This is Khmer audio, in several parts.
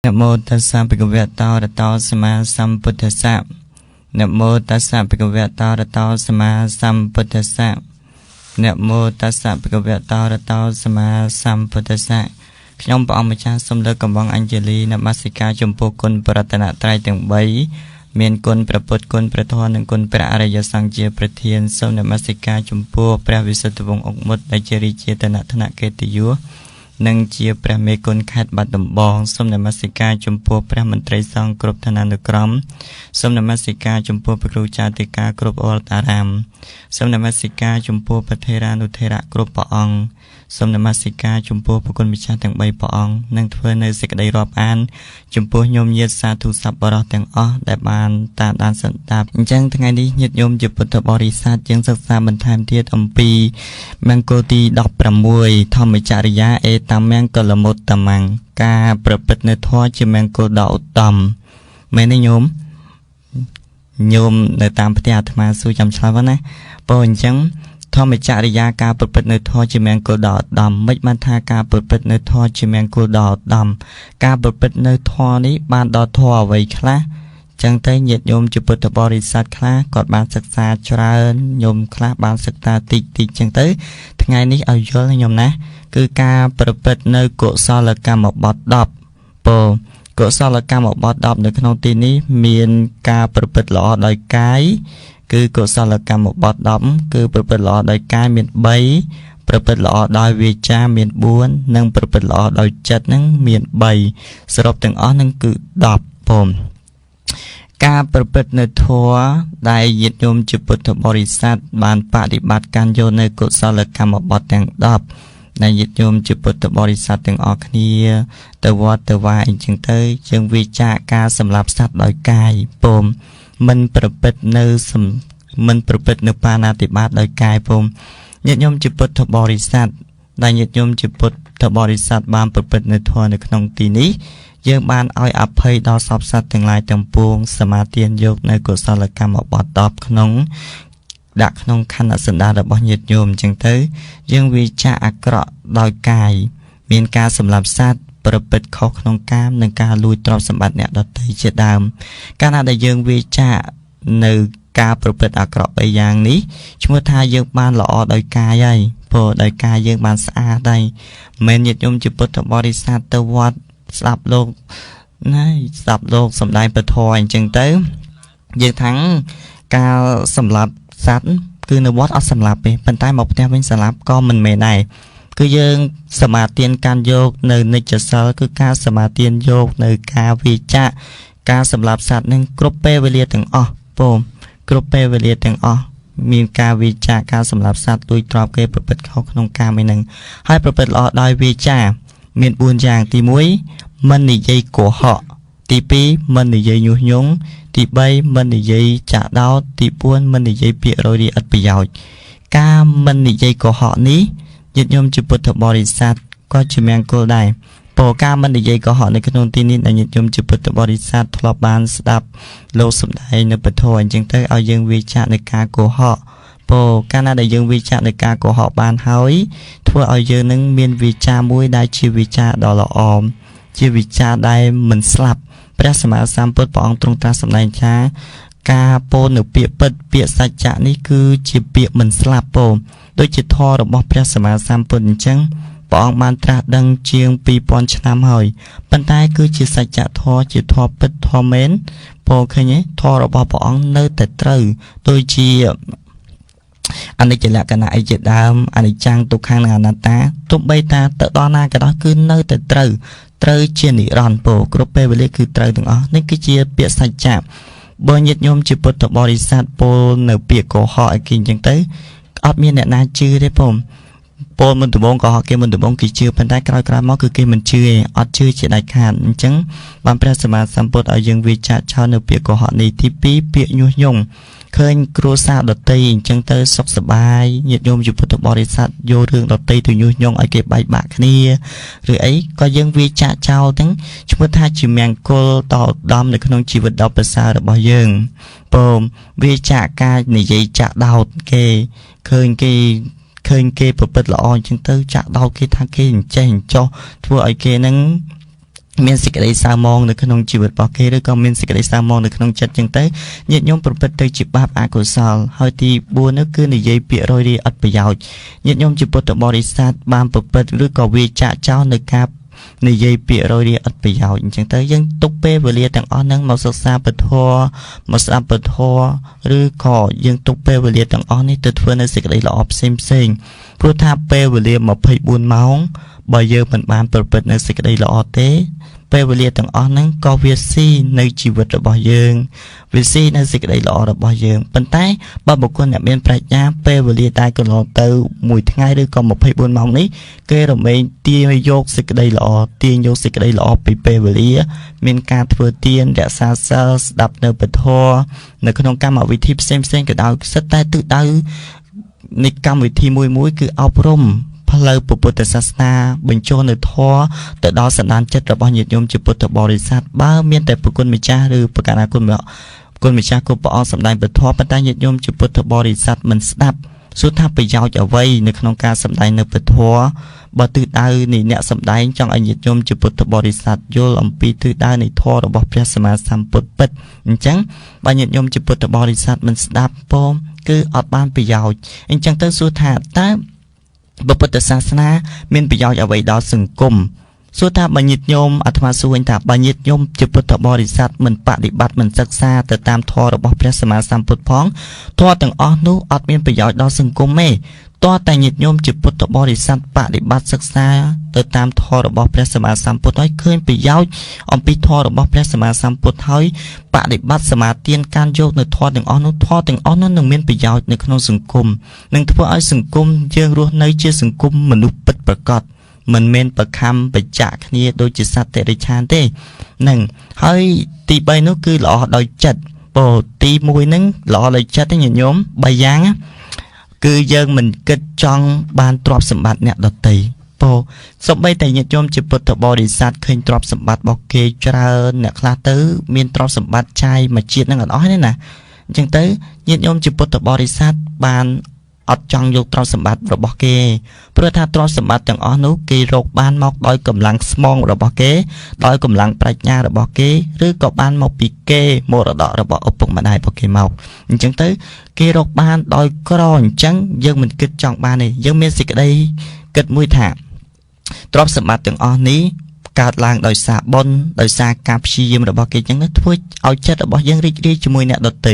นะโมตัสสะภะคะวะโตอะระหะโตสัมมาสัมพุทธัสสะนะโมตัสสะภะคะวะโตอะระหะโตสัมมาสัมพุทธัสสะนะโมตัสสะภะคะวะโตอะระหะโตสัมมาสัมพุทธัสสะខ្ញុំព្រះអង្គម្ចាស់សូមលើកកំបងអញ្ជលីនមស្ការចំពោះគុណបរតនត្រ័យទាំង3មានគុណព្រះពុទ្ធគុណព្រះធម៌និងគុណព្រះអរិយសង្ឃជាប្រធានសូមនមស្ការចំពោះព្រះវិសុទ្ធវង្សអុកមុតដែលជារាជាឋានៈកិត្តិយសនិងជាព្រះមេគុណខេត្តបាត់ដំបងសូមនមស្ការចំពោះព្រះមន្ត្រីសង្ឃគ្រប់ឋានានុក្រមសូមនមស្ការចំពោះព្រះគ្រូចាតិកាគ្រប់វត្តអារាមសូមនមស្ការចំពោះព្រះថេរានុថេរៈគ្រប់ព្រះអង្គសូមនមស្ការចំពោះព្រះគុណម្ចាស់ទាំង3ព្រះអង្គនិងធ្វើនៅសេចក្តីរាប់អានចំពោះញោមញាតសាធុសប្បុរសទាំងអស់ដែលបានតាមដានសន្តាប់អញ្ចឹងថ្ងៃនេះញាតិញោមជាពុទ្ធបរិស័ទយើងសិក្សាបន្ថែមទៀតអំពីមង្គលទី16ធម្មចរិយាអេតមង្គលមុតតមង្គការប្រព្រឹត្តនៅធម៌ជាមង្គលដ៏ឧត្តមមែនទេញោមនៅតាមផ្ទះអាត្មាសួរចាំឆ្លើយណាបើអញ្ចឹងធម្មចរិយាការប្រព្រឹត្តនៅធម៌ជាមង្គលដ៏ឧត្តមមិនបានថាការប្រព្រឹត្តនៅធម៌ជាមង្គលដ៏ឧត្តមការប្រព្រឹត្តនៅធម៌នេះបានដល់ធម៌អ្វីខ្លះចឹងទៅញាតិញោមជាពុទ្ធបរិស័ទខ្លះគាត់បានសិក្សាច្រើនញោមខ្លះបានសិក្សាតិចចឹងទៅថ្ងៃនេះឲ្យយល់ញោមណាគឺការប្រព្រឹត្តនៅកុសលកម្មបទ10ពោកុសលកម្មបទ10នៅក្នុងទីនេះមានការប្រព្រឹត្តល្អដោយកាយគឺកុសលកម្មបទ10គឺប្រព្រឹត្តល្អដោយកាយមាន3ប្រព្រឹត្តល្អដោយវាចាមាន4និងប្រព្រឹត្តល្អដោយចិត្តនឹងមាន3សរុបទាំងអស់នឹងគឺ10ពំការប្រព្រឹត្តនៅធម៌ដែលញាតិញោមជាពុទ្ធបរិស័ទបានបដិបត្តិកាន់យកនៅកុសលកម្មបទទាំង10ដែលញាតិញោមជាពុទ្ធបរិស័ទទាំងអស់គ្នាទៅវត្តទៅវាយអញ្ចឹងទៅយើងវិចារការសម្លាប់សត្វដោយកាយពំមិនប្រព្រឹត្តនៅបាណាតិបាតដោយកាយពំញាតិញោមជាពុទ្ធបរិស័ទដែលញាតិញោមជាពុទ្ធបរិស័ទបានប្រព្រឹត្តនៅធម៌នៅក្នុងទីនេះយើងបានឲ្យអភ័យដល់សពសត្វទាំងឡាយទាំងពួងសមាទានយកនៅកុសលកម្មបទ10ក្នុងដាក់ក្នុងខណ្ឌសន្តានរបស់ញាតិញោមអញ្ចឹងទៅយើងវិចារអាក្រក់ដោយកាយមានការសម្លាប់សត្វប្រព្រឹត្តខុសក្នុងកាមនិងការលួចទ្រព្យសម្បត្តិអ្នកដទៃជាដើមកាលណាដែលយើងវិចារនៅការប្រព្រឹត្តអាក្រក់3យ៉ាងនេះឈ្មោះថាយើងបានល្អដោយកាយហើយព្រោះដោយកាយយើងបានស្អាតហើយមិនមែនញាតិញោមជាពុទ្ធបរិស័ទទៅវត្តស្ដាប់លោកសំដែងពធអញ្ចឹងទៅយើងថាំងការសម្លាប់សត្វគឺនៅវត្តអត់សម្លាប់ទេប៉ុន្តែមកផ្ទះវិញសម្លាប់ក៏មិនមែនដែរគឺយើងសមាទានការយកនៅនិច្ចសិលគឺការសមាទានយកនៅការវិចារការសម្លាប់សត្វនឹងគ្រប់ពេលវេលាទាំងអស់គ្រប់ពេលវេលាទាំងអស់មានការវិចារការសម្លាប់សត្វដោយទ្របគេប្រព្រឹត្តខុសក្នុងការមួយនឹងហើយប្រព្រឹត្តល្អដោយវិចារមាន4យ៉ាងទី1មិននិយាយកុហកទី2មិននិយាយញុះញង់ទី3មិននិយាយចាក់ដោតទី4មិននិយាយពាក្យរយរាយឥតប្រយោជន៍ការមិននិយាយកុហកនេះញាតិញោមជាពុទ្ធបរិស័ទក៏ជាមង្គលដែរព្រោះការមិននិយាយកុហកនៅក្នុងទីនេះដែលញាតិញោមជាពុទ្ធបរិស័ទធ្លាប់បានស្ដាប់លោកសំដែងនៅពធអញ្ចឹងទៅឲ្យយើងវិចារនៃការកុហកព្រោះកាលណាដែលយើងវិចារនៃការកុហកបានហើយធ្វើឲ្យយើងនឹងមានវិចារមួយដែលជាវិចារដ៏ល្អជាវិចារដែលមិនស្លាប់ព្រះសម្មាសម្ពុទ្ធព្រះអង្គទ្រង់ត្រាស់សម្ដែងថាការពោលនៅពាក្យពិតពាក្យសច្ចៈនេះគឺជាពាក្យមិនស្លាប់ដូចជាធម៌របស់ព្រះសម្មាសម្ពុទ្ធអញ្ចឹងព្រះអង្គបានត្រាស់ដឹងជាង2000ឆ្នាំហើយប៉ុន្តែគឺជាសច្ចធម៌ជាធម៌ពិតធម៌មែនព្រោះឃើញទេធម៌របស់ព្រះអង្គនៅតែត្រូវដូចជាអនិច្ចលក្ខណៈអីជាដើមអនិច្ចំទុក្ខំនិងអនត្តាទោះបីតាទៅដល់ណាក៏ដោយគឺនៅតែត្រូវជានិរន្តរ៍គ្រប់ពេលវេលាគឺត្រូវទាំងអស់នេះគឺជាពាក្យសច្ចៈបើញាតិញោមជាពុទ្ធបរិស័ទពោលនៅពាក្យកុហកអីគេអញ្ចឹងទៅអត់មានអ្នកណាជឿទេពោលមុនដំបូងកុហកគេមុនដំបូងគេជឿប៉ុន្តែក្រោយៗមកគឺគេមិនជឿទេអត់ជឿជាដាច់ខាតអញ្ចឹងបានព្រះសម្មាសម្ពុទ្ធឲ្យយើងវិចារចោលនៅពាក្យកុហកនេះទី2ពាក្យញុះញង់ឃើញគ្រួសារដតីអញ្ចឹងទៅសុខសប្បាយញាតិញោមជាពុទ្ធបរិស័ទយករឿងដតីទៅញុះញង់ឲ្យគេបែកបាក់គ្នាឬអីក៏យើងវិចារចោលទាំងឈ្មោះថាជាមង្គលតឧត្តមនៅក្នុងជីវិតដ៏ប្រសើររបស់យើងព្រមវិចារការនិយាយចាក់ដោតគេឃើញគេប្រព្រឹត្តល្អអញ្ចឹងទៅចាក់ដោតគេថាគេអញ្ចេះអញ្ចោះធ្វើឲ្យគេនឹង មានសេចក្តីសៅមងនៅក្នុងជីវិតរបស់គេឬក៏មានសេចក្តីសៅមងនៅក្នុងចិត្តចឹងទៅញាតិញោមប្រព្រឹត្តទៅជាបាបអកុសលហើយទី4នោះគឺនិយាយពាក្យរយរាយអត់ប្រយោជន៍ញាតិញោមជាពុទ្ធបរិស័ទបានប្រព្រឹត្តឬក៏វាចាក់ចោលនៅការនិយាយពាក្យរយរាយអត់ប្រយោជន៍អញ្ចឹងទៅយើងទុកពេលវេលាទាំងអស់ហ្នឹងមកសិក្សាពធមកស្ដាប់ពធឬក៏យើងទុកពេលវេលាទាំងអស់នេះទៅធ្វើនៅសេចក្តីល្អផ្សេងព្រោះថាពេលវេលា24ម៉ោងបើយើងមិនបានប្រព្រឹត្តនៅសេចក្តីល្អទេពេលវេលាទាំងអស់ហ្នឹងក៏វាស៊ីនៅជីវិតរបស់យើងវាស៊ីនៅសេចក្តីល្អរបស់យើងប៉ុន្តែបើបុគ្គលអ្នកមានប្រាជ្ញាពេលវេលាតែកន្លងទៅមួយថ្ងៃឬក៏24ម៉ោងនេះគេរមែងទាញយកសេចក្តីល្អទាញយកសេចក្តីល្អពីពេលវេលាមានការធ្វើទានរក្សាសិលស្ដាប់នៅពធនៅក្នុងកម្មវិធីផ្សេងក៏ដោយសិតតែទិសដៅនៃកម្មវិធីមួយគឺអប់រំផ្លូវពុទ្ធសាសនាបញ្ចូលនៅធម៌ទៅដល់សន្តានចិត្តរបស់ញាតិញោមជាពុទ្ធបរិស័ទបើមានតែប្រគុណម្ចាស់ឬប្រកាសគុណម្ចាស់គ្រប់ព្រះអង្គសម្ដែងពធប៉ុន្តែញាតិញោមជាពុទ្ធបរិស័ទមិនស្ដាប់សួរថាប្រយោជន៍អ្វីនៅក្នុងការសម្ដែងនៅពធបើទិសដៅនៃអ្នកសម្ដែងចង់ឲ្យញាតិញោមជាពុទ្ធបរិស័ទយល់អំពីទិសដៅនៃធម៌របស់ព្រះសម្មាសម្ពុទ្ធពិតអញ្ចឹងបើញាតិញោមជាពុទ្ធបរិស័ទមិនស្ដាប់ពោមគឺអត់បានប្រយោជន៍អញ្ចឹងទៅសួរថាតើពុទ្ធសាសនាមានប្រយោជន៍អ្វីដល់សង្គមសួរថាបើញាតិញោមអាត្មាសួរវិញថាបើញាតិញោមជាពុទ្ធបរិស័ទមិនបដិបត្តិមិនសិក្សាទៅតាមធម៌របស់ព្រះសម្មាសម្ពុទ្ធផងធម៌ទាំងអស់នោះអត់មានប្រយោជន៍ដល់សង្គមទេតើតែញាតិញោមជាពុទ្ធបរិស័ទបដិបត្តិសិក្សាទៅតាមធម៌របស់ព្រះសម្មាសម្ពុទ្ធហើយឃើញប្រយោជន៍អំពីធម៌របស់ព្រះសម្មាសម្ពុទ្ធហើយបដិបត្តិសមាទានការយកនៅធម៌ទាំងអស់នោះនឹងមានប្រយោជន៍នៅក្នុងសង្គមនឹងធ្វើឲ្យសង្គមយើងរស់នៅជាសង្គមមនុស្សពិតប្រាកដមិនមែនប្រខំបច្ចៈគ្នាដូចជាសត្វតិរិឆានទេនឹងហើយទី3នោះគឺល្អដោយចិត្តពោទី1ហ្នឹងល្អដោយចិត្តទេញាតិញោម3យ៉ាងគឺយើងមិនគិតចង់បានទ្រព្យសម្បត្តិអ្នកដទៃពោសូម្បីតែញាតិញោមជាពុទ្ធបរិស័ទឃើញទ្រព្យសម្បត្តិរបស់គេច្រើនអ្នកខ្លះទៅមានទ្រព្យសម្បត្តិចាយមួយជាតិហ្នឹងអត់អស់ទេណាអញ្ចឹងទៅញាតិញោមជាពុទ្ធបរិស័ទបានអត់ចង់យកទ្រព្យសម្បត្តិរបស់គេព្រោះថាទ្រព្យសម្បត្តិទាំងអស់នោះគេរកបានមកដោយកម្លាំងស្មងរបស់គេដោយកម្លាំងប្រាជ្ញារបស់គេឬក៏បានមកពីគេមរតករបស់ឪពុកម្ដាយរបស់គេមកអញ្ចឹងទៅគេរកបានដោយក្រអញ្ចឹងយើងមិនគិតចង់បានទេយើងមានសេចក្តីគិតមួយថាទ្រព្យសម្បត្តិទាំងអស់នេះកើតឡើងដោយសារបុណ្យដោយសារការព្យាយាមរបស់គេអញ្ចឹងធ្វើឲ្យចិត្តរបស់យើងរីករាយជាមួយអ្នកដទៃ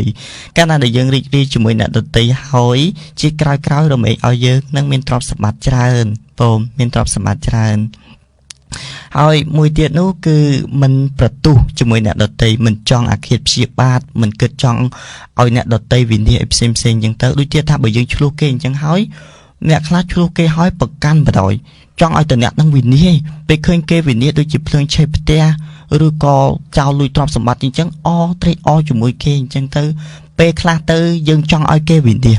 កាលណាដែលយើងរីករាយជាមួយអ្នកដទៃហើយជាក្រោយរមែងឲ្យយើងនឹងមានទ្រព្យសម្បត្តិច្រើនពោមមានទ្រព្យសម្បត្តិច្រើនហើយមួយទៀតនោះគឺមិនប្រទុះជាមួយអ្នកដទៃមិនចង់អាឃាតព្យាបាទមិនគិតចង់ឲ្យអ្នកដទៃវិនិច្ឆ័យផ្សេងអញ្ចឹងទៅដូចជាថាបើយើងឆ្លោះគេអញ្ចឹងហើយអ្នកខ្លះឆ្លោះគេហើយប្រកាន់បដ ாய் ចង់ឲ្យតអ្នកនឹងវិនិច្ឆ័យពេលឃើញគេវិនិច្ឆ័យដូចជាភ្លើងឆេះផ្ទះឬក៏ចោលលួចទ្រព្យសម្បត្តិអញ្ចឹងត្រេកអរជាមួយគេអញ្ចឹងទៅពេលខ្លះទៅយើងចង់ឲ្យគេវិនិច្ឆ័យ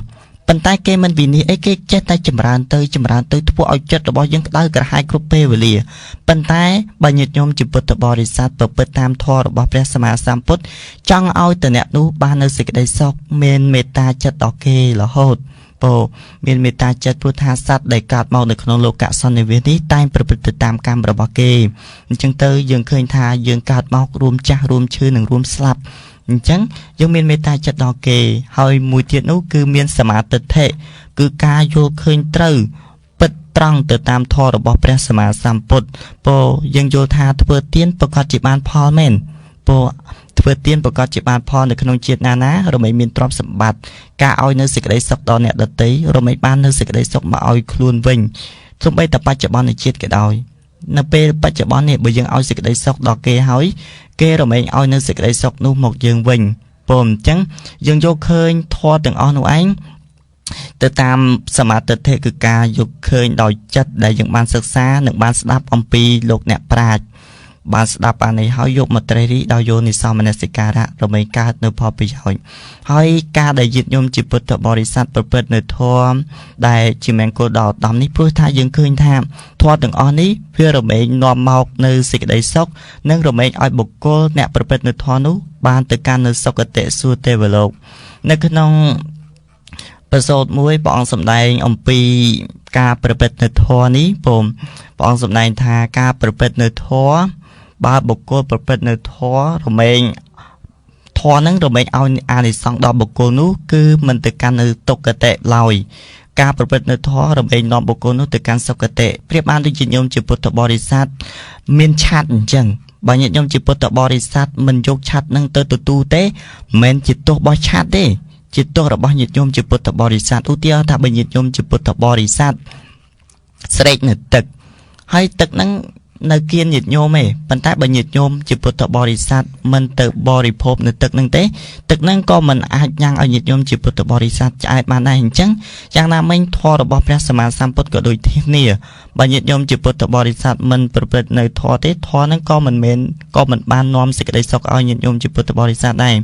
ប៉ុន្តែគេមិនវិនិច្ឆ័យអីគេចេះតែចម្រើនទៅធ្វើឲ្យចិត្តរបស់យើងក្តៅក្រហាយគ្រប់ពេលវេលាប៉ុន្តែបើញាតិញោមជាពុទ្ធបរិស័ទប្រព្រឹត្តតាមធម៌របស់ព្រះសម្មាសម្ពុទ្ធចង់ឲ្យតអ្នកនោះបាននៅសេចក្តីសុខមានមេត្តាចិត្តដល់គេរហូតពោមានមេត្តាចិត្តព្រោះថាសត្វដែលកើតមកនៅក្នុងលោកសន្និវាសនេះតែងប្រព្រឹត្តទៅតាមកម្មរបស់គេអញ្ចឹងទៅយើងឃើញថាយើងកើតមករួមចាស់រួមឈឺនិងរួមស្លាប់អញ្ចឹងយើងមានមេត្តាចិត្តដល់គេហើយមួយទៀតនោះគឺមានសមាទិដ្ឋិគឺការយល់ឃើញត្រូវពិតត្រង់ទៅតាមធម៌របស់ព្រះសម្មាសម្ពុទ្ធពោយើងយល់ថាធ្វើទានប្រកាសជាបានផលមែនពោធ្វើទានប្រកាសជាបានផលនៅក្នុងជាតិណារមែងមានទ្រព្យសម្បត្តិការឲ្យនៅសេចក្តីសុខដល់អ្នកដទៃរមែងបាននៅសេចក្តីសុខមកឲ្យខ្លួនវិញសូម្បីតែបច្ចុប្បន្នជាតិក៏ដោយនៅពេលបច្ចុប្បន្ននេះបើយើងឲ្យសេចក្តីសុខដល់គេហើយគេរមែងឲ្យនៅសេចក្តីសុខនោះមកយើងវិញព្រោះអញ្ចឹងយើងយកឃើញធម៌ទាំងអស់នោះឯងទៅតាមសមាទិដ្ឋិគឺការយកឃើញដោយចិត្តដែលយើងបានសិក្សានិងបានស្ដាប់អំពីលោកអ្នកប្រាជ្ញបានស្ដាប់អានេះហើយយកមកត្រេះរិះដោយយោនិសោមនសិការៈរមែងកើតនៅផលប្រយោជន៍ហើយការដែលញាតិញោមជាពុទ្ធបរិស័ទប្រព្រឹត្តនៅធម៌ដែលជាមង្គលដល់ឧត្តមនេះព្រោះថាយើងឃើញថាធម៌ទាំងអស់នេះវារមែងនាំមកនៅសេចក្តីសុខនិងរមែងឲ្យបុគ្គលអ្នកប្រព្រឹត្តនៅធម៌នោះបានទៅកាន់នៅសុគតិសួគ៌ទេវលោកនៅក្នុងប្រសូតមួយព្រះអង្គសម្ដែងអំពីការប្រព្រឹត្តនៅធម៌នេះព្រះអង្គសម្ដែងថាការប្រព្រឹត្តនៅធម៌ បើបុគ្គលប្រព្រឹត្តនៅធម៌រមែងធម៌ហ្នឹងរមែងឲ្យអានិសង្សដល់បុគ្គលនោះគឺមិនទៅកាន់នៅទុក្ខតិឡើយការប្រព្រឹត្តនៅធម៌រមែងនាំបុគ្គលនោះទៅកាន់សុគតិប្រៀបបានដូចជាញោមជាពុទ្ធបរិស័ទមានឆាត់អញ្ចឹងបើញាតិញោមជាពុទ្ធបរិស័ទមិនយកឆាត់ហ្នឹងទៅទទួលទេមិនមែនជាទោសរបស់ឆាត់ទេជាទោសរបស់ញាតិញោមជាពុទ្ធបរិស័ទឧទាហរណ៍ថាបើញាតិញោមជាពុទ្ធបរិស័ទស្រេកនៅទឹកហើយទឹកហ្នឹងនៅគៀនញាតិញោមទេប៉ុន្តែបើញាតិញោមជាពុទ្ធបរិស័ទមិនទៅបរិភោគនៅទឹកហ្នឹងទេទឹកហ្នឹងក៏មិនអាចញ៉ាំងឲ្យញាតិញោមជាពុទ្ធបរិស័ទឆ្អែតបានដែរអញ្ចឹងយ៉ាងណាមិញធម៌របស់ព្រះសម្មាសម្ពុទ្ធក៏ដូចគ្នាបើញាតិញោមជាពុទ្ធបរិស័ទមិនប្រព្រឹត្តនៅធម៌ទេធម៌ហ្នឹងក៏មិនបាននាំសេចក្តីសុខឲ្យញាតិញោមជាពុទ្ធបរិស័ទដែរ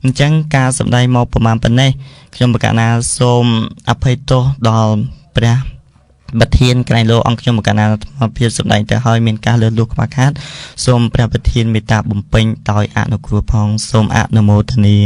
អញ្ចឹងការសម្ដែងមកប្រមាណប៉ុណ្ណេះខ្ញុំបកណាសូមអភ័យទោសដល់ព្រះប្រធានក្រៃលោអង្គខ្ញុំកណ្ណាភាពសម្ដែងទៅហើយមានការលើសលួសខ្វះខាតសូមព្រះប្រធានមេត្តាបំពេញដោយអនុគ្រោះផងសូមអនុមោទនា